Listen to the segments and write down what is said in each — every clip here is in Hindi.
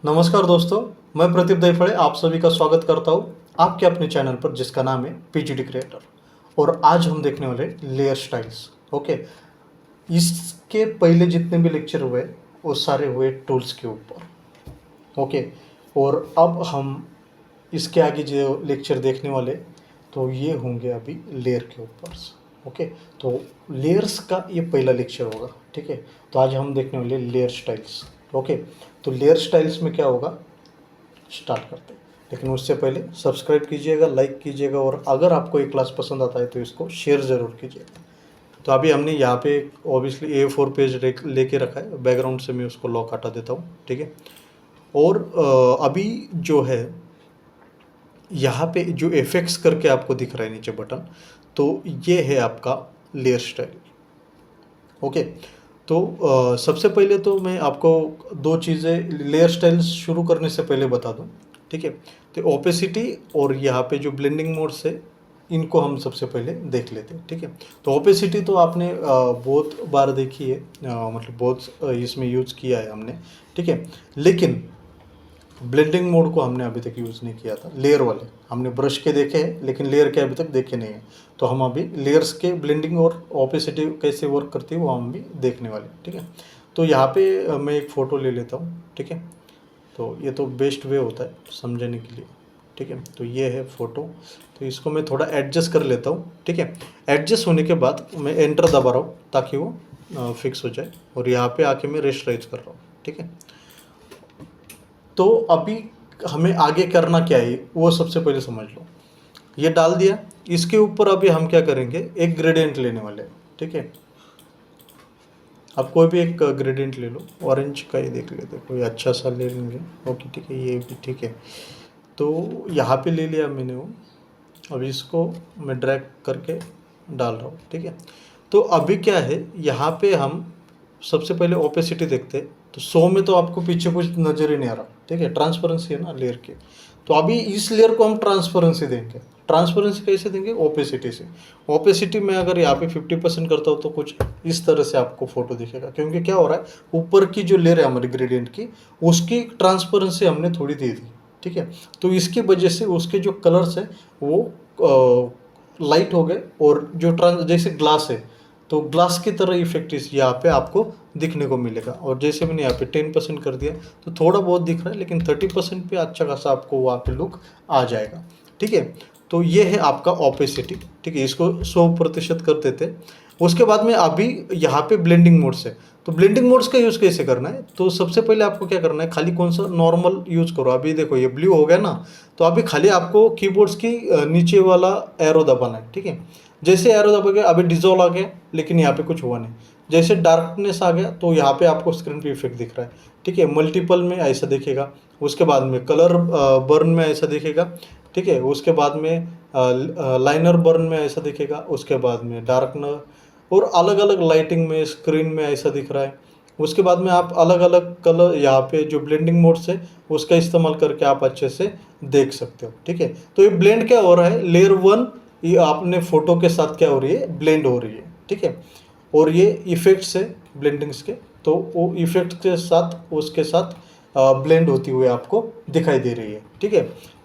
नमस्कार दोस्तों, मैं प्रदीप दैफड़े आप सभी का स्वागत करता हूँ आपके अपने चैनल पर जिसका नाम है पीजीडी क्रिएटर। और आज हम देखने वाले लेयर स्टाइल्स। ओके, इसके पहले जितने भी लेक्चर हुए वो सारे हुए टूल्स के ऊपर। ओके, और अब हम इसके आगे जो लेक्चर देखने वाले तो ये होंगे अभी लेयर के ऊपर। ओके, तो लेयर्स का ये पहला लेक्चर होगा। ठीक है, तो आज हम देखने वाले लेयर स्टाइल्स। ओके, तो लेयर स्टाइल्स में क्या होगा स्टार्ट करते हैं, लेकिन उससे पहले सब्सक्राइब कीजिएगा, लाइक कीजिएगा, और अगर आपको ये क्लास पसंद आता है तो इसको शेयर ज़रूर कीजिएगा। तो अभी हमने यहाँ पे ऑब्वियसली A4 पेज लेके रखा है, बैकग्राउंड से मैं उसको लॉक हटा देता हूँ। ठीक है, और अभी जो है यहाँ पे जो इफेक्ट्स करके आपको दिख रहा है नीचे बटन, तो ये है आपका लेयर स्टाइल। ओके, तो सबसे पहले तो मैं आपको दो चीज़ें लेयर स्टाइल्स शुरू करने से पहले बता दूं। ठीक है, तो ओपेसिटी और यहाँ पे जो ब्लेंडिंग मोड्स है इनको हम सबसे पहले देख लेते हैं। ठीक है, तो ओपेसिटी तो आपने बहुत बार देखी है, मतलब बहुत इसमें यूज़ किया है हमने। ठीक है, लेकिन ब्लेंडिंग मोड को हमने अभी तक यूज़ नहीं किया था। लेयर वाले हमने ब्रश के देखे हैं, लेकिन लेयर के अभी तक देखे नहीं हैं। तो हम अभी लेयर्स के ब्लेंडिंग और ओपेसिटी कैसे वर्क करती है वो हम भी देखने वाले। ठीक है, तो यहाँ पे मैं एक फ़ोटो ले लेता हूँ। ठीक है, तो ये तो बेस्ट वे होता है समझने के लिए। ठीक है, तो ये है फ़ोटो, तो इसको मैं थोड़ा एडजस्ट कर लेता हूँ। ठीक है, एडजस्ट होने के बाद मैं एंटर दबा रहा हूँ ताकि वो फिक्स हो जाए, और यहाँ पे आके मैं रेस्टराइज कर रहा हूँ। ठीक है, तो अभी हमें आगे करना क्या है वो सबसे पहले समझ लो। ये डाल दिया, इसके ऊपर अभी हम क्या करेंगे, एक ग्रेडियंट लेने वाले हैं। ठीक है, आप कोई भी एक ग्रेडियंट ले लो, ऑरेंज का ही देख लेते, कोई अच्छा सा ले लेंगे। ओके, ठीक है, ये भी ठीक है। तो यहाँ पे ले लिया मैंने वो, अब इसको मैं ड्रैग करके डाल रहा हूँ। ठीक है, तो अभी क्या है, यहाँ पे हम सबसे पहले ओपेसिटी देखते हैं। तो 100 में तो आपको पीछे कुछ नज़र ही नहीं आ रहा। ठीक है, ट्रांसपेरेंसी है ना लेयर की, तो अभी इस लेयर को हम ट्रांसपेरेंसी देंगे। ट्रांसपेरेंसी कैसे देंगे, ओपेसिटी से। ओपेसिटी में अगर यहाँ पे 50% करता हूँ तो कुछ इस तरह से आपको फोटो दिखेगा, क्योंकि क्या हो रहा है, ऊपर की जो लेयर है हमारी ग्रेडियंट की, उसकी ट्रांसपेरेंसी हमने थोड़ी दे दी। ठीक है, तो इसकी वजह से उसके जो कलर्स है वो लाइट हो गए, और जो जैसे ग्लास है तो ग्लास की तरह इफेक्ट इस यहाँ पे आपको दिखने को मिलेगा। और जैसे मैंने यहाँ पे 10% कर दिया तो थोड़ा बहुत दिख रहा है, लेकिन 30% पे अच्छा खासा आपको वहाँ पे लुक आ जाएगा। ठीक है, तो ये है आपका ओपेसिटी। ठीक है, इसको 100% कर देते। उसके बाद में अभी यहाँ पे ब्लेंडिंग मोड्स है, तो ब्लेंडिंग मोड्स का यूज़ कैसे करना है, तो सबसे पहले आपको क्या करना है, खाली कौन सा नॉर्मल यूज़ करो। अभी देखो ये ब्लू हो गया ना, तो अभी खाली आपको कीबोर्ड्स की नीचे वाला एरो दबाना है। ठीक है, जैसे एरो दबा अभी डिजोल्व आ गया, लेकिन यहाँ पे कुछ हुआ नहीं। जैसे डार्कनेस आ गया तो यहाँ पे आपको स्क्रीन पे इफेक्ट दिख रहा है। ठीक है, मल्टीपल में ऐसा दिखेगा, उसके बाद में कलर बर्न में ऐसा दिखेगा। ठीक है, उसके बाद में लाइनर बर्न में ऐसा दिखेगा, उसके बाद में डार्कनर, और अलग अलग लाइटिंग में स्क्रीन में ऐसा दिख रहा है। उसके बाद में आप अलग अलग कलर यहाँ पे जो ब्लेंडिंग मोड्स है उसका इस्तेमाल करके आप अच्छे से देख सकते हो। ठीक है, तो ये ब्लेंड क्या हो रहा है, लेयर 1 ये आपने फोटो के साथ क्या हो रही है, ब्लेंड हो रही है। ठीक है, और ये इफेक्ट्स है ब्लेंडिंग्स के, तो वो इफेक्ट के साथ उसके साथ ब्लेंड होती हुई आपको दिखाई दे रही है। ठीक है,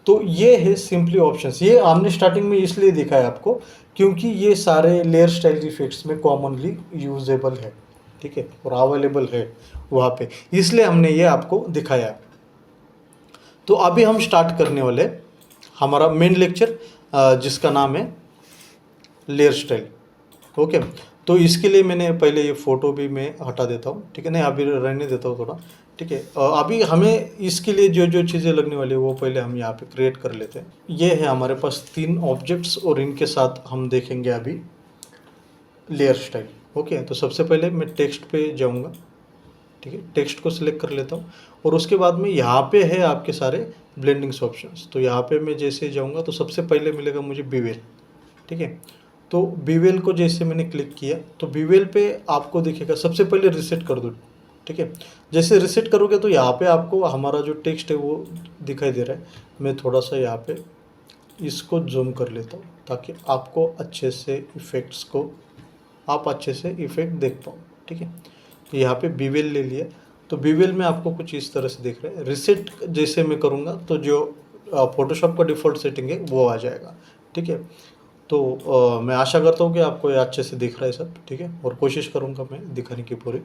तो ये है सिंपली ऑप्शंस। ये हमने स्टार्टिंग में इसलिए दिखाया आपको क्योंकि ये सारे लेयर स्टाइल इफेक्ट्स में कॉमनली यूजेबल है। ठीक है, और अवेलेबल है वहाँ पे, इसलिए हमने ये आपको दिखाया है। तो अभी हम स्टार्ट करने वाले हमारा मेन लेक्चर, जिसका नाम है लेयर स्टाइल। ओके, तो इसके लिए मैंने पहले ये फ़ोटो भी मैं हटा देता हूँ। ठीक है, नहीं अभी रहने देता हूँ थोड़ा। ठीक है, अभी हमें इसके लिए जो जो चीज़ें लगने वाली है वो पहले हम यहाँ पे क्रिएट कर लेते हैं। ये है हमारे पास 3 ऑब्जेक्ट्स, और इनके साथ हम देखेंगे अभी लेयर स्टाइल। ओके, तो सबसे पहले मैं टेक्स्ट पे जाऊँगा। ठीक है, टेक्स्ट को सिलेक्ट कर लेता हूँ, और उसके बाद में यहाँ पे है आपके सारे ब्लेंडिंग्स ऑप्शंस। तो यहाँ पे मैं जैसे जाऊँगा तो सबसे पहले मिलेगा मुझे बीवेल। ठीक है, तो बीवेल को जैसे मैंने क्लिक किया तो बीवेल पे आपको दिखेगा, सबसे पहले रिसेट कर दो। ठीक है, जैसे रिसेट करोगे तो यहाँ पे आपको हमारा जो टेक्स्ट है वो दिखाई दे रहा है। मैं थोड़ा सा यहाँ पे इसको जूम कर लेता हूँ ताकि आपको अच्छे से इफ़ेक्ट्स को आप अच्छे से इफ़ेक्ट देख पाओ। ठीक है, तो यहाँ पे बीवेल ले लिया, तो बीवेल में आपको कुछ इस तरह से दिख रहा है। रिसेट जैसे मैं करूँगा तो जो फोटोशॉप का डिफ़ॉल्ट सेटिंग है वो आ जाएगा, ठीक है। तो मैं आशा करता हूँ कि आपको ये अच्छे से दिख रहा है सब, ठीक है, और कोशिश करूँगा मैं दिखाने की पूरी।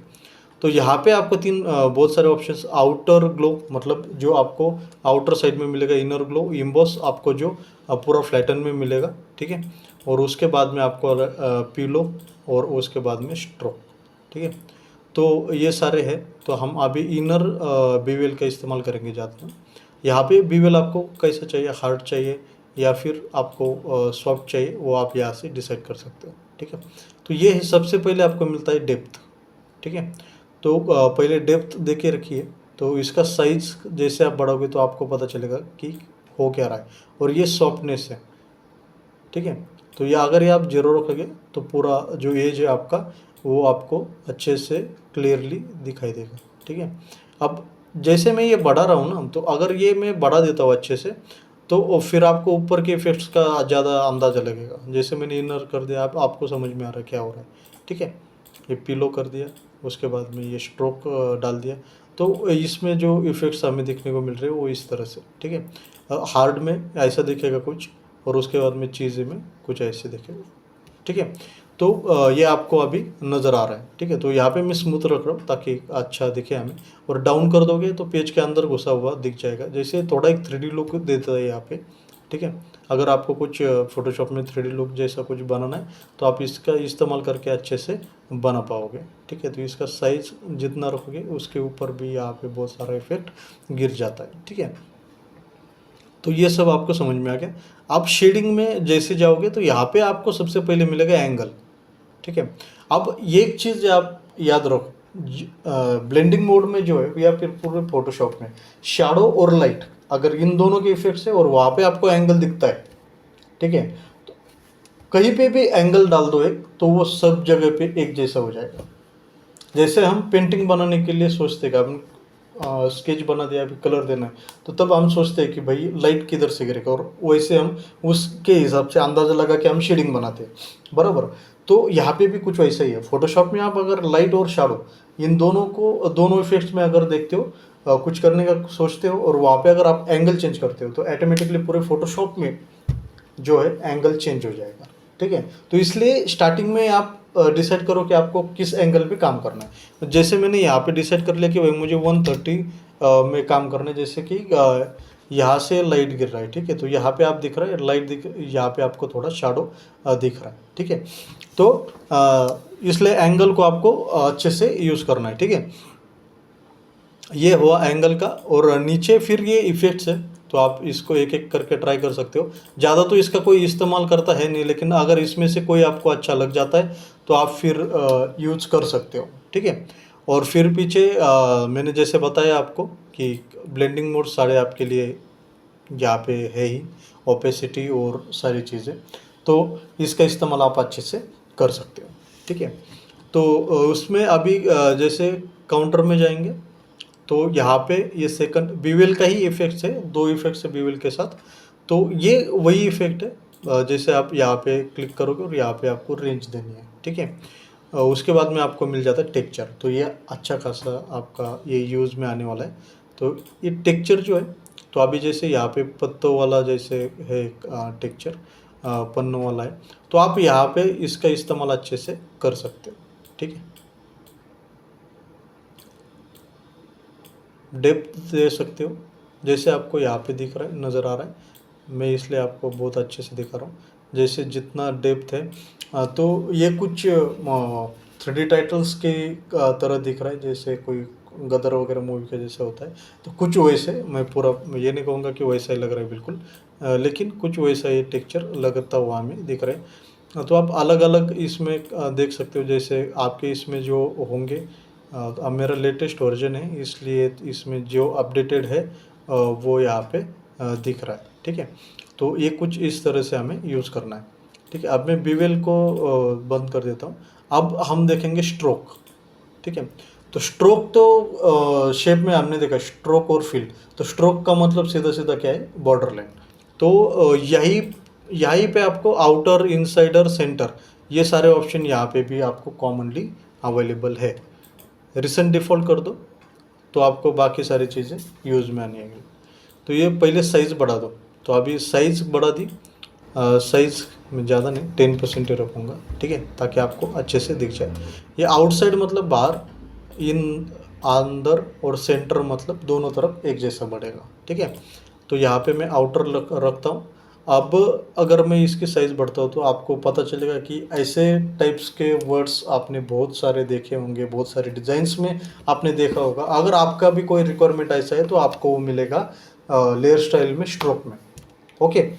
तो यहाँ पे आपको तीन बहुत सारे ऑप्शंस, आउटर ग्लो मतलब जो आपको आउटर साइड में मिलेगा, इनर ग्लो, इम्बॉस आपको जो पूरा फ्लैटन में मिलेगा, ठीक है, और उसके बाद में आपको पीलो और उसके बाद में स्ट्रोक, ठीक है। तो ये सारे हैं। तो हम अभी इनर बीवेल का इस्तेमाल करेंगे ज़्यादा। यहाँ पे बीवेल आपको कैसा चाहिए, हार्ड चाहिए या फिर आपको सॉफ्ट चाहिए, वो आप यहाँ से डिसाइड कर सकते हो, ठीक है। तो ये है, सबसे पहले आपको मिलता है डेप्थ, ठीक है। तो पहले डेप्थ देके रखिए। तो इसका साइज जैसे आप बढ़ाओगे तो आपको पता चलेगा कि हो क्या रहा है, और ये सॉफ्टनेस है, ठीक है। तो ये अगर ये आप जीरो रखोगे तो पूरा जो एज है आपका वो आपको अच्छे से क्लियरली दिखाई देगा, ठीक है। अब जैसे मैं ये बढ़ा रहा हूँ ना, तो अगर ये मैं बढ़ा देता हूँ अच्छे से, तो फिर आपको ऊपर के इफेक्ट्स का ज़्यादा अंदाज़ा लगेगा। जैसे मैंने इनर कर दिया, आपको समझ में आ रहा है क्या हो रहा है, ठीक है। ये पिलो कर दिया, उसके बाद में ये स्ट्रोक डाल दिया, तो इसमें जो इफेक्ट्स हमें देखने को मिल रहे हैं वो इस तरह से, ठीक है। हार्ड में ऐसा दिखेगा कुछ, और उसके बाद में चीज़ें में कुछ ऐसे दिखेगा, ठीक है। तो ये आपको अभी नज़र आ रहा है, ठीक है। तो यहाँ पे मैं स्मूथ रख रहा हूँ ताकि अच्छा दिखे हमें, और डाउन कर दोगे तो पेज के अंदर घुसा हुआ दिख जाएगा, जैसे थोड़ा एक 3D लुक देता है यहाँ पे, ठीक है। अगर आपको कुछ फोटोशॉप में 3D लुक जैसा कुछ बनाना है तो आप इसका इस्तेमाल करके अच्छे से बना पाओगे, ठीक है। तो इसका साइज जितना रखोगे उसके ऊपर भी यहाँ पे बहुत सारा इफेक्ट गिर जाता है, ठीक है। तो ये सब आपको समझ में आ गया। आप शेडिंग में जैसे जाओगे तो यहाँ पे आपको सबसे पहले मिलेगा एंगल, ठीक है। अब ये एक चीज़ आप याद रखो, ब्लेंडिंग मोड में जो है या फिर पूरे फोटोशॉप में शैडो और लाइट, अगर इन दोनों के इफेक्ट्स है और वहाँ पे आपको एंगल दिखता है, ठीक है, तो कहीं पे भी एंगल डाल दो एक, तो वो सब जगह पे एक जैसा हो जाएगा। जैसे हम पेंटिंग बनाने के लिए सोचते हैं, हम स्केच बना दिया, अभी कलर देना है, तो तब हम सोचते हैं कि भाई लाइट किधर से गिरेगा, और वैसे हम उसके हिसाब से अंदाज़ा लगा के हम शेडिंग बनाते हैं, बराबर। तो यहाँ पे भी कुछ वैसा ही है। फोटोशॉप में आप अगर लाइट और शैडो इन दोनों को, दोनों इफेक्ट्स में अगर देखते हो, कुछ करने का सोचते हो, और वहाँ पे अगर आप एंगल चेंज करते हो तो ऑटोमेटिकली पूरे फोटोशॉप में जो है एंगल चेंज हो जाएगा, ठीक है। तो इसलिए स्टार्टिंग में आप डिसाइड करो कि आपको किस एंगल पे काम करना है। तो जैसे मैंने यहाँ पे डिसाइड कर लिया कि भाई मुझे 130 में काम करना है, जैसे कि यहाँ से लाइट गिर रहा है, ठीक है। तो यहाँ पे आप दिख रहा है लाइट दिख, यहाँ पे आपको थोड़ा शैडो दिख रहा है, ठीक है। तो इसलिए एंगल को आपको अच्छे से यूज़ करना है, ठीक है। ये हुआ एंगल का, और नीचे फिर ये इफेक्ट्स है, तो आप इसको एक एक करके ट्राई कर सकते हो। ज़्यादा तो इसका कोई इस्तेमाल करता है नहीं, लेकिन अगर इसमें से कोई आपको अच्छा लग जाता है तो आप फिर यूज़ कर सकते हो, ठीक है। और फिर पीछे मैंने जैसे बताया आपको कि ब्लेंडिंग मोड सारे आपके लिए यहाँ पे है ही, ओपेसिटी और सारी चीज़ें, तो इसका इस्तेमाल आप अच्छे से कर सकते हो, ठीक है। तो उसमें अभी जैसे काउंटर में जाएंगे तो यहाँ पे ये सेकंड बीवेल का ही इफेक्ट्स है, दो इफेक्ट्स है बीवेल के साथ। तो ये वही इफेक्ट है, जैसे आप यहाँ पे क्लिक करोगे और यहाँ पे आपको रेंज देनी है, ठीक है। उसके बाद में आपको मिल जाता है टेक्चर, तो ये अच्छा खासा आपका ये यूज़ में आने वाला है। तो ये टेक्चर जो है, तो अभी जैसे यहाँ पे पत्तों वाला जैसे है टेक्चर, पन्नों वाला है, तो आप यहाँ पे इसका इस्तेमाल अच्छे से कर सकते हो, ठीक है। डेप्थ दे सकते हो, जैसे आपको यहाँ पे दिख रहा है, नज़र आ रहा है, मैं इसलिए आपको बहुत अच्छे से दिखा रहा हूँ। जैसे जितना डेप्थ है, तो ये कुछ 3D टाइटल्स के तरह दिख रहा है, जैसे कोई गदर वगैरह मूवी का जैसा होता है, तो कुछ वैसे, मैं पूरा ये नहीं कहूँगा कि वैसा ही लग रहा है बिल्कुल, लेकिन कुछ वैसा ये टेक्चर लगता हुआ हमें दिख रहा है। तो आप अलग अलग इसमें देख सकते हो, जैसे आपके इसमें जो होंगे, अब मेरा लेटेस्ट वर्जन है इसलिए इसमें जो अपडेटेड है वो यहाँ पे दिख रहा है, ठीक है। तो ये कुछ इस तरह से हमें यूज़ करना है, ठीक है। अब मैं बीवेल को बंद कर देता हूँ। अब हम देखेंगे स्ट्रोक, ठीक है। तो स्ट्रोक तो शेप में हमने देखा स्ट्रोक और फिल, तो स्ट्रोक का मतलब सीधा सीधा क्या है, बॉर्डर लाइन। तो यही यहीं पे आपको आउटर, इनसाइडर, सेंटर, ये सारे ऑप्शन यहाँ पे भी आपको कॉमनली अवेलेबल है। रिसेंट डिफ़ॉल्ट कर दो, तो आपको बाकी सारी चीज़ें यूज़ में आनी आएंगी। तो ये पहले साइज़ बढ़ा दो, तो अभी साइज़ बढ़ा दी, साइज़ में ज़्यादा नहीं 10% ही रखूँगा, ठीक है, ताकि आपको अच्छे से दिख जाए। ये आउटसाइड मतलब बाहर, इन अंदर और सेंटर मतलब दोनों तरफ एक जैसा बढ़ेगा, ठीक है। तो यहाँ पे मैं आउटर रखता हूँ। अब अगर मैं इसकी साइज़ बढ़ता हूँ तो आपको पता चलेगा कि ऐसे टाइप्स के वर्ड्स आपने बहुत सारे देखे होंगे, बहुत सारे डिज़ाइंस में आपने देखा होगा। अगर आपका भी कोई रिक्वायरमेंट ऐसा है तो आपको वो मिलेगा लेयर स्टाइल में, स्ट्रोक में, ओके।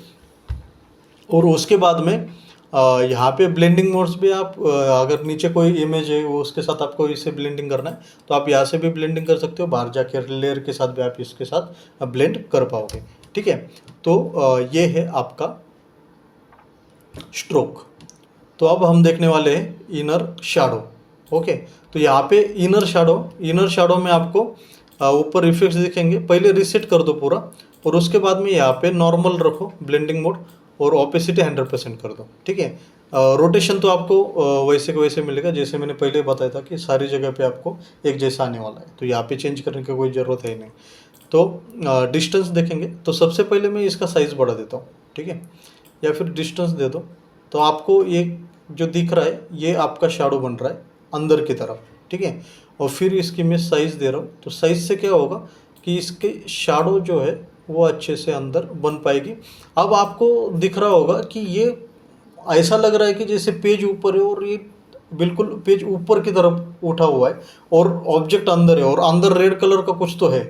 और उसके बाद में यहाँ पे ब्लेंडिंग मोड्स भी आप अगर नीचे कोई इमेज है वो उसके साथ आपको इसे ब्लेंडिंग करना है तो आप यहाँ से भी ब्लेंडिंग कर सकते हो, बाहर जाकर लेयर के साथ भी आप इसके साथ ब्लेंड कर पाओगे, ठीक है। तो ये है आपका स्ट्रोक। तो अब हम देखने वाले हैं इनर शैडो, ओके। तो यहाँ पे इनर शैडो में आपको ऊपर इफेक्ट्स दिखेंगे। पहले रीसेट कर दो पूरा, और उसके बाद में यहाँ पे नॉर्मल रखो ब्लेंडिंग मोड, और ओपेसिटी 100% कर दो, ठीक है। रोटेशन तो आपको वैसे के वैसे मिलेगा जैसे मैंने पहले बताया था कि सारी जगह पे आपको एक जैसा आने वाला है, तो यहाँ पे चेंज करने की कोई ज़रूरत है ही नहीं। तो डिस्टेंस देखेंगे तो सबसे पहले मैं इसका साइज़ बढ़ा देता हूँ, ठीक है, या फिर डिस्टेंस दे दो। तो आपको ये जो दिख रहा है ये आपका शैडो बन रहा है अंदर की तरफ, ठीक है। और फिर इसकी मैं साइज़ दे रहा हूँ, तो साइज़ से क्या होगा कि इसके शैडो जो है वो अच्छे से अंदर बन पाएगी। अब आपको दिख रहा होगा कि ये ऐसा लग रहा है कि जैसे पेज ऊपर है और ये बिल्कुल पेज ऊपर की तरफ उठा हुआ है और ऑब्जेक्ट अंदर है, और अंदर रेड कलर का कुछ तो है,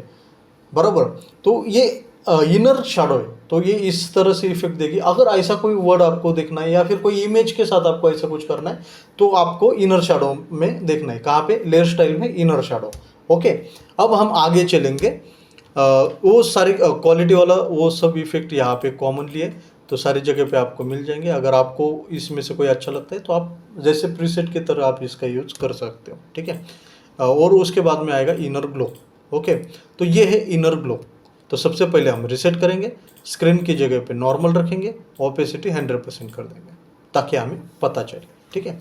बराबर। तो ये इनर शैडो है, तो ये इस तरह से इफेक्ट देगी। अगर ऐसा कोई वर्ड आपको देखना है या फिर कोई इमेज के साथ आपको ऐसा कुछ करना है तो आपको इनर शैडो में देखना है। कहाँ पे? लेयर स्टाइल में इनर शैडो, ओके। अब हम आगे चलेंगे। वो सारी क्वालिटी वाला वो सब इफेक्ट यहाँ पे कॉमनली है, तो सारी जगह पे आपको मिल जाएंगे। अगर आपको इसमें से कोई अच्छा लगता है तो आप जैसे प्रीसेट की तरह आप इसका यूज कर सकते हो, ठीक है। और उसके बाद में आएगा इनर ग्लो, ओके। तो ये है इनर ग्लो। तो सबसे पहले हम रिसेट करेंगे, स्क्रीन की जगह पे नॉर्मल रखेंगे, ओपेसिटी 100% कर देंगे ताकि हमें पता चले, ठीक है।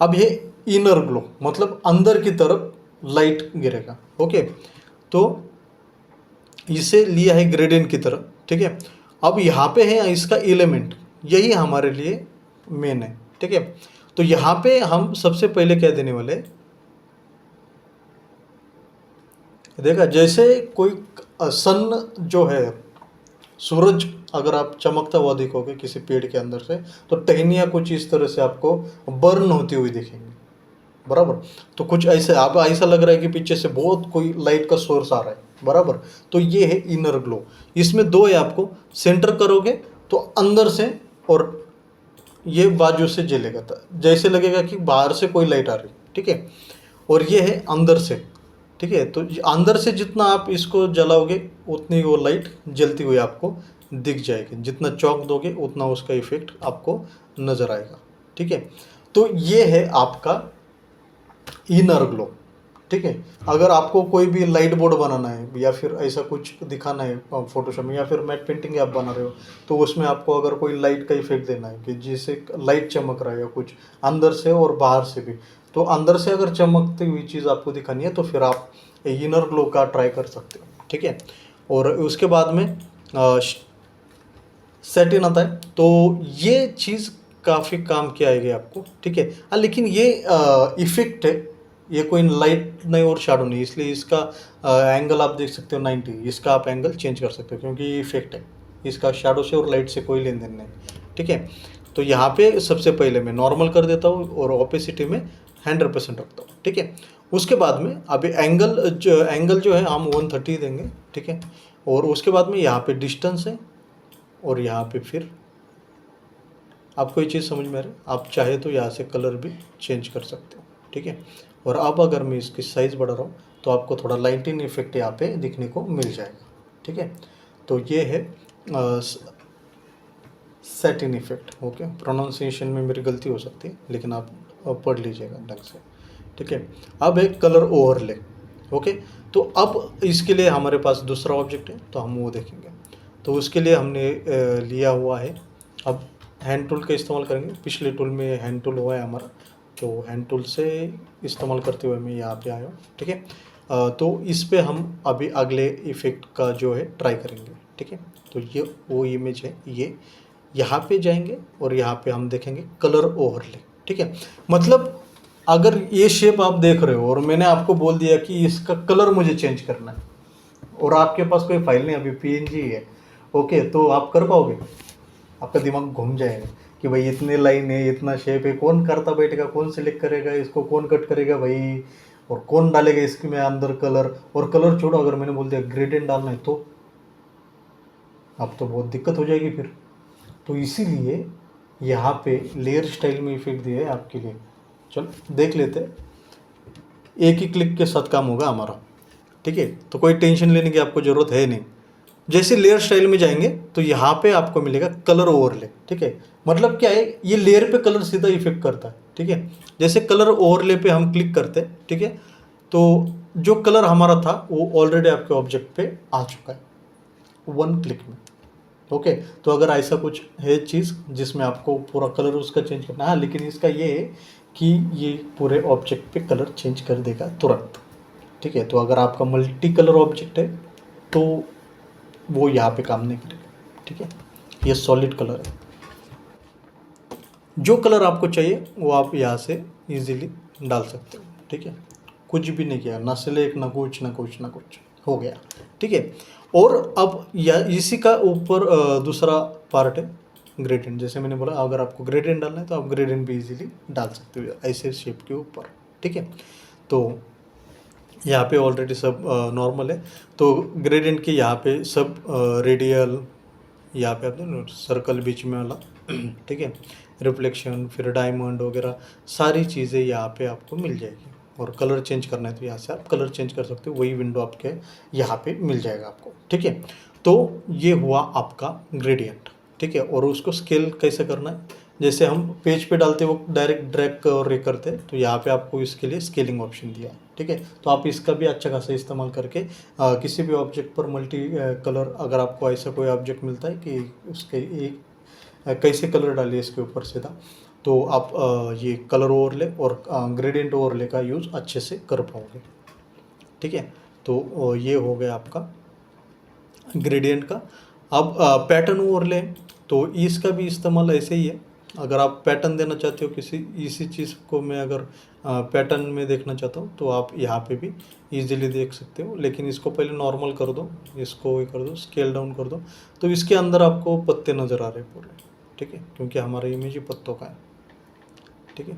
अब ये इनर ग्लो मतलब अंदर की तरफ लाइट गिरेगा, ओके। तो इसे लिया है ग्रेडियंट की तरह, ठीक है। अब यहाँ पे है इसका एलिमेंट, यही हमारे लिए मेन है, ठीक है। तो यहाँ पे हम सबसे पहले क्या देने वाले, देखा जैसे कोई सन जो है, सूरज अगर आप चमकता हुआ दिखोगे किसी पेड़ के अंदर से तो टहनियाँ कुछ इस तरह से आपको बर्न होती हुई दिखेंगी, बराबर। तो कुछ ऐसे आप ऐसा लग रहा है कि पीछे से बहुत कोई लाइट का सोर्स आ रहा है, बराबर। तो ये है इनर ग्लो। इसमें दो है, आपको सेंटर करोगे तो अंदर से और ये बाजू से जलेगा, जैसे लगेगा कि बाहर से कोई लाइट आ रही, ठीक है। और ये है अंदर से, ठीक है। तो अंदर से जितना आप इसको जलाओगे उतनी वो लाइट जलती हुई आपको दिख जाएगी, जितना चौक दोगे उतना उसका इफेक्ट आपको नज़र आएगा, ठीक है। तो ये है आपका इनर ग्लो, ठीक है। अगर आपको कोई भी लाइट बोर्ड बनाना है या फिर ऐसा कुछ दिखाना है फोटोशॉप में, या फिर मैट पेंटिंग आप बना रहे हो तो उसमें आपको अगर कोई लाइट का इफेक्ट देना है कि जिससे लाइट चमक रहा है या कुछ अंदर से और बाहर से भी, तो अंदर से अगर चमकती हुई चीज़ आपको दिखानी है तो फिर आप इनर ग्लो का ट्राई कर सकते हो, ठीक है। और उसके बाद में सेटिन आता है, तो ये चीज़ काफ़ी काम की आएगी आपको, ठीक है। हाँ, लेकिन ये इफेक्ट है, ये कोई लाइट नहीं और शैडो नहीं, इसलिए इसका एंगल आप देख सकते हो 90, इसका आप एंगल चेंज कर सकते हो क्योंकि ये इफेक्ट है, इसका शैडो से और लाइट से कोई लेन देन नहीं, ठीक है। तो यहाँ पे सबसे पहले मैं नॉर्मल कर देता हूँ और ओपेसिटी में 100% रखता हूँ, ठीक है। उसके बाद में अभी एंगल जो है हम 130 देंगे, ठीक है। और उसके बाद में यहाँ पे डिस्टेंस है, और यहाँ पे फिर आपको ये चीज़ समझ में आ रही है, आप चाहे तो यहाँ से कलर भी चेंज कर सकते हो, ठीक है। और अब अगर मैं इसकी साइज़ बढ़ा रहा हूँ तो आपको थोड़ा लाइटिंग इफेक्ट यहाँ पे दिखने को मिल जाएगा, ठीक है। तो ये है सेटिन इफेक्ट, ओके। प्रोनाउंसिएशन में मेरी गलती हो सकती है लेकिन आप पढ़ लीजिएगा ढंग से, ठीक है। अब एक कलर ओवरले, ओके। तो अब इसके लिए हमारे पास दूसरा ऑब्जेक्ट है तो हम वो देखेंगे। तो उसके लिए हमने लिया हुआ है, अब हैंड टूल का इस्तेमाल करेंगे। पिछले टूल में हैंड टूल हुआ है हमारा, तो हैंड टूल से इस्तेमाल करते हुए मैं यहाँ पे आया हूँ, ठीक है। तो इस पे हम अभी अगले इफ़ेक्ट का जो है ट्राई करेंगे, ठीक है। तो ये वो इमेज है, ये यहाँ पे जाएंगे और यहाँ पे हम देखेंगे कलर ओवरले, ठीक है। मतलब अगर ये शेप आप देख रहे हो और मैंने आपको बोल दिया कि इसका कलर मुझे चेंज करना है और आपके पास कोई फाइल नहीं, अभी पीएनजी है, ओके, तो आप कर पाओगे? आपका दिमाग घूम जाएगा कि भाई इतने लाइन है, इतना शेप है, कौन करता बैठेगा, कौन सिलेक्ट करेगा इसको, कौन कट करेगा भाई, और कौन डालेगा इसके में अंदर कलर। और कलर छोड़ो, अगर मैंने बोल दिया ग्रेडियंट डालना है तो अब तो बहुत दिक्कत हो जाएगी फिर। तो इसीलिए यहाँ पे लेयर स्टाइल में इफेक्ट दिया है आपके लिए। चलो देख लेते हैं, एक ही क्लिक के साथ काम होगा हमारा, ठीक है। तो कोई टेंशन लेने की आपको ज़रूरत है नहीं। जैसे लेयर स्टाइल में जाएंगे तो यहाँ पे आपको मिलेगा कलर ओवरले, ठीक है। मतलब क्या है, ये लेयर पे कलर सीधा इफेक्ट करता है, ठीक है। जैसे कलर ओवरले पे हम क्लिक करते हैं, ठीक है, तो जो कलर हमारा था वो ऑलरेडी आपके ऑब्जेक्ट पे आ चुका है वन क्लिक में, ओके। तो अगर ऐसा कुछ है चीज़ जिसमें आपको पूरा कलर उसका चेंज करना है, लेकिन इसका ये है कि ये पूरे ऑब्जेक्ट पे कलर चेंज कर देगा तुरंत, ठीक है। तो अगर आपका मल्टी कलर ऑब्जेक्ट है तो वो यहाँ पे काम नहीं करेगा, ठीक है। ये सॉलिड कलर है, जो कलर आपको चाहिए वो आप यहाँ से इजीली डाल सकते हो, ठीक है। कुछ भी नहीं किया, ना सिलेक्ट, ना कुछ ना कुछ ना कुछ, हो गया, ठीक है। और अब या इसी का ऊपर दूसरा पार्ट है ग्रेडियंट। जैसे मैंने बोला, अगर आपको ग्रेडियंट डालना है तो आप ग्रेडियंट भी इजीली डाल सकते हो ऐसे शेप के ऊपर, ठीक है। तो यहाँ पे ऑलरेडी सब नॉर्मल है, तो ग्रेडियंट के यहाँ पे सब रेडियल, यहाँ पे आपने सर्कल बीच में वाला, ठीक है, रिफ्लेक्शन, फिर डायमंड वगैरह सारी चीज़ें यहाँ पे आपको मिल जाएगी। और कलर चेंज करना है तो यहाँ से आप कलर चेंज कर सकते हो, वही विंडो आपके यहाँ पे मिल जाएगा आपको, ठीक है। तो ये हुआ आपका ग्रेडियंट, ठीक है। और उसको स्केल कैसे करना है, जैसे हम पेज पे डालते वक्त डायरेक्ट ड्रैग और रे करते हैं, तो यहाँ पे आपको इसके लिए स्केलिंग ऑप्शन दिया है, ठीक है। तो आप इसका भी अच्छा खासा इस्तेमाल करके किसी भी ऑब्जेक्ट पर मल्टी कलर, अगर आपको ऐसा कोई ऑब्जेक्ट मिलता है कि उसके एक कैसे कलर डालिए इसके ऊपर सीधा, तो आप ये कलर ओवरले और ग्रेडियंट ओवरले का यूज़ अच्छे से कर पाओगे, ठीक है। तो ये हो गया आपका ग्रेडियंट का। अब पैटर्न ओवरले, तो इसका भी इस्तेमाल ऐसे ही है। अगर आप पैटर्न देना चाहते हो किसी इसी चीज़ को, मैं अगर पैटर्न में देखना चाहता हूँ तो आप यहाँ पे भी इजीली देख सकते हो। लेकिन इसको पहले नॉर्मल कर दो, इसको ये कर दो, स्केल डाउन कर दो, तो इसके अंदर आपको पत्ते नज़र आ रहे हैं पूरे, ठीक है, क्योंकि हमारा इमेज ही पत्तों का है, ठीक है।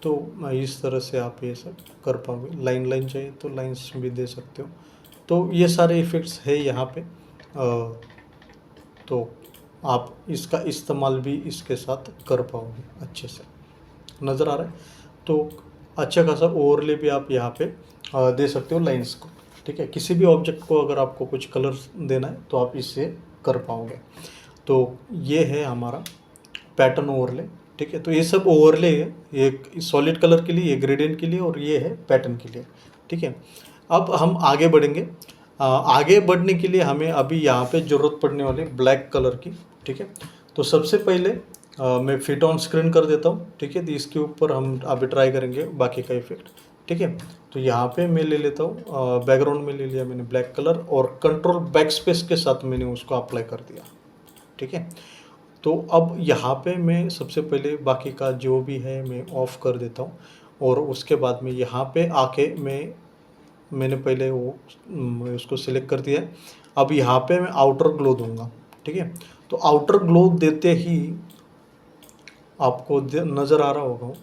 तो इस तरह से आप ये सब कर पाओगे। लाइन लाइन चाहिए तो लाइन्स भी दे सकते हो। तो ये सारे इफ़ेक्ट्स है यहाँ पे, तो आप इसका इस्तेमाल भी इसके साथ कर पाओगे अच्छे से। नज़र आ रहा है? तो अच्छा खासा ओवरले भी आप यहाँ पे दे सकते हो लाइंस को, ठीक है। किसी भी ऑब्जेक्ट को अगर आपको कुछ कलर देना है तो आप इससे कर पाओगे। तो ये है हमारा पैटर्न ओवरले, ठीक है। तो ये सब ओवरले है, एक सॉलिड कलर के लिए, ये ग्रेडियंट के लिए, और ये है पैटर्न के लिए, ठीक है। अब हम आगे बढ़ेंगे। आगे बढ़ने के लिए हमें अभी यहाँ पे ज़रूरत पड़ने वाली ब्लैक कलर की, ठीक है। तो सबसे पहले मैं फिट ऑन स्क्रीन कर देता हूँ, ठीक है। तो इसके ऊपर हम अभी ट्राई करेंगे बाकी का इफेक्ट, ठीक है। तो यहाँ पे मैं ले लेता हूँ, बैकग्राउंड में ले लिया मैंने ब्लैक कलर, और कंट्रोल बैक स्पेस के साथ मैंने उसको अप्लाई कर दिया, ठीक है। तो अब यहाँ पे मैं सबसे पहले बाकी का जो भी है मैं ऑफ़ कर देता हूँ, और उसके बाद में यहाँ पे आके मैंने पहले वो उसको सिलेक्ट कर दिया है। अब यहाँ पे मैं आउटर ग्लो दूंगा, ठीक है। तो आउटर ग्लो देते ही आपको नज़र आ रहा होगा,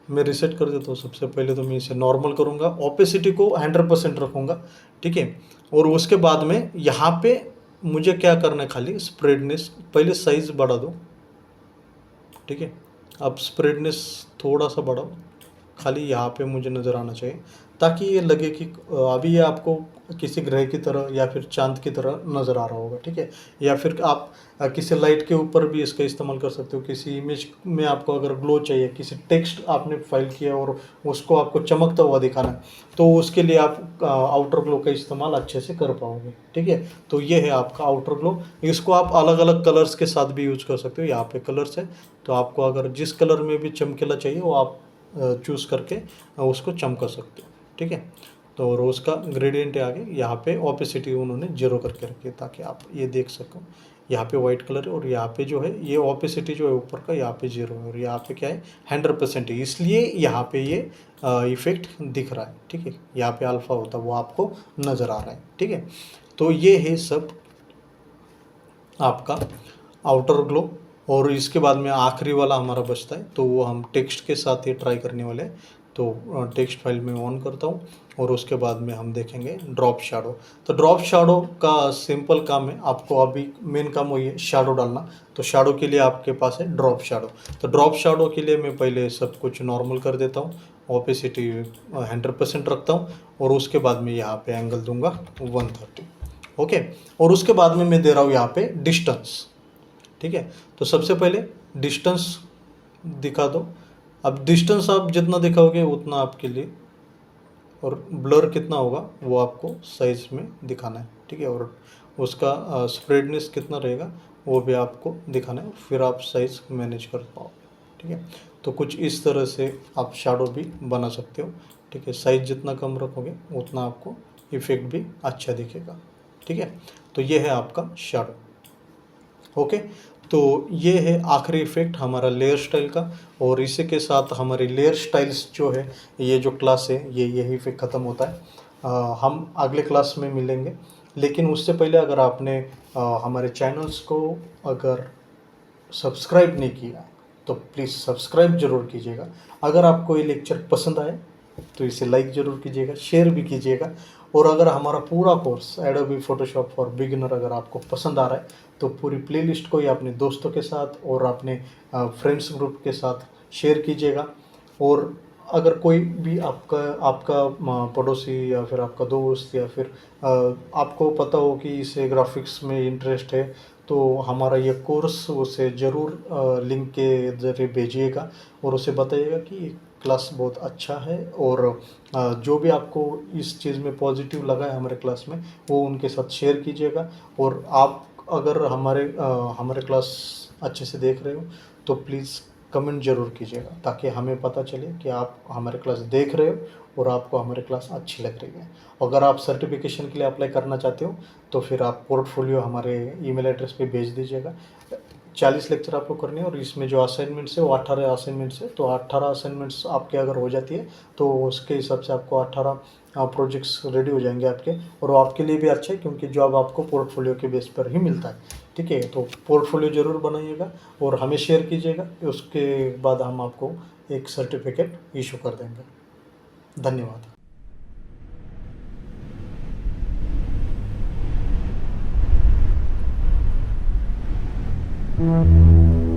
मैं रिसेट कर देता हूँ। सबसे पहले तो मैं इसे नॉर्मल करूँगा, ओपेसिटी को 100% रखूँगा, ठीक है। और उसके बाद में यहाँ पे मुझे क्या करना है, खाली स्प्रेडनेस पहले साइज़ बढ़ा दो, ठीक है। अब स्प्रेडनेस थोड़ा सा बढ़ाओ, खाली यहाँ पे मुझे नज़र आना चाहिए, ताकि ये लगे कि अभी ये आपको किसी ग्रह की तरह या फिर चांद की तरह नज़र आ रहा होगा, ठीक है। या फिर आप किसी लाइट के ऊपर भी इसका इस्तेमाल कर सकते हो। किसी इमेज में आपको अगर ग्लो चाहिए, किसी टेक्स्ट आपने फाइल किया और उसको आपको चमकता हुआ दिखाना है, तो उसके लिए आप आउटर ग्लो का इस्तेमाल अच्छे से कर पाओगे, ठीक है। तो ये है आपका आउटर ग्लो। इसको आप अलग अलग कलर्स के साथ भी यूज कर सकते हो। यहाँ पे कलर्स है, तो आपको अगर जिस कलर में भी चमकीला चाहिए वो आप चूज़ करके उसको चमका सकते हो, ठीक है। तो रोज़ का ग्रेडियंट है आगे, यहाँ पे ओपेसिटी उन्होंने 0 करके रखी है ताकि आप ये देख सको। यहाँ पे वाइट कलर है और यहाँ पे जो है ये ओपेसिटी जो है ऊपर का यहाँ पे 0 है और यहाँ पे क्या है 100% है, इसलिए यहाँ पे ये इफेक्ट दिख रहा है। ठीक है, यहाँ पे अल्फा होता है वो आपको नज़र आ रहा है। ठीक है, तो ये है सब आपका आउटर ग्लो। और इसके बाद में आखिरी वाला हमारा बचता है, तो वो हम टेक्स्ट के साथ ये ट्राई करने वाले हैं। तो टेक्स्ट फाइल में ऑन करता हूँ और उसके बाद में हम देखेंगे ड्रॉप शैडो। तो ड्रॉप शैडो का सिंपल काम है, आपको अभी मेन काम वही है शैडो डालना। तो शैडो के लिए आपके पास है ड्रॉप शैडो। तो ड्रॉप शैडो के लिए मैं पहले सब कुछ नॉर्मल कर देता हूँ, ओपेसिटी 100% रखता हूँ और उसके बाद में यहाँ पे एंगल दूंगा 130। ओके, और उसके बाद में मैं दे रहा हूँ यहाँ पे डिस्टेंस। ठीक है, तो सबसे पहले डिस्टेंस दिखा दो। अब डिस्टेंस आप जितना दिखाओगे उतना आपके लिए, और ब्लर कितना होगा वो आपको साइज में दिखाना है। ठीक है, और उसका स्प्रेडनेस कितना रहेगा वो भी आपको दिखाना है, फिर आप साइज मैनेज कर पाओगे। ठीक है, तो कुछ इस तरह से आप शैडो भी बना सकते हो। ठीक है, साइज जितना कम रखोगे उतना आपको इफेक्ट भी अच्छा दिखेगा। ठीक है, तो ये है आपका शैडो। ओके, तो ये है आखिरी इफेक्ट हमारा लेयर स्टाइल का, और इसी के साथ हमारी लेयर स्टाइल्स जो है ये जो क्लास है ये यही इफेक्ट ख़त्म होता है। हम अगले क्लास में मिलेंगे, लेकिन उससे पहले अगर आपने हमारे चैनल्स को अगर सब्सक्राइब नहीं किया तो प्लीज़ सब्सक्राइब ज़रूर कीजिएगा। अगर आपको ये लेक्चर पसंद आए तो इसे लाइक ज़रूर कीजिएगा, शेयर भी कीजिएगा। और अगर हमारा पूरा course Adobe Photoshop for beginner अगर आपको पसंद आ रहा है तो पूरी प्लेलिस्ट को ही अपने दोस्तों के साथ और अपने फ्रेंड्स ग्रुप के साथ शेयर कीजिएगा। और अगर कोई भी आपका आपका पड़ोसी या फिर आपका दोस्त या फिर आपको पता हो कि इसे ग्राफिक्स में इंटरेस्ट है तो हमारा ये कोर्स उसे ज़रूर लिंक के ज़रिए भेजिएगा और उसे बताइएगा कि ये क्लास बहुत अच्छा है। और जो भी आपको इस चीज़ में पॉजिटिव लगा है हमारे क्लास में वो उनके साथ शेयर कीजिएगा। और आप अगर हमारे क्लास अच्छे से देख रहे हो तो प्लीज़ कमेंट ज़रूर कीजिएगा ताकि हमें पता चले कि आप हमारे क्लास देख रहे हो और आपको हमारी क्लास अच्छी लग रही है। अगर आप सर्टिफिकेशन के लिए अप्लाई करना चाहते हो तो फिर आप पोर्टफोलियो हमारे ईमेल एड्रेस पे भेज दीजिएगा। 40 लेक्चर आपको करने हैं और इसमें जो असाइनमेंट्स है वो 18 असाइनमेंट्स है। तो 18 असाइनमेंट्स आपके अगर हो जाती है तो उसके हिसाब से आपको 18 प्रोजेक्ट्स रेडी हो जाएंगे आपके, और वो आपके लिए भी अच्छा है क्योंकि जॉब आपको पोर्टफोलियो के बेस पर ही मिलता है। ठीक है, तो पोर्टफोलियो ज़रूर बनाइएगा और हमें शेयर कीजिएगा, उसके बाद हम आपको एक सर्टिफिकेट इशू कर देंगे। धन्यवाद। Mm-hmm.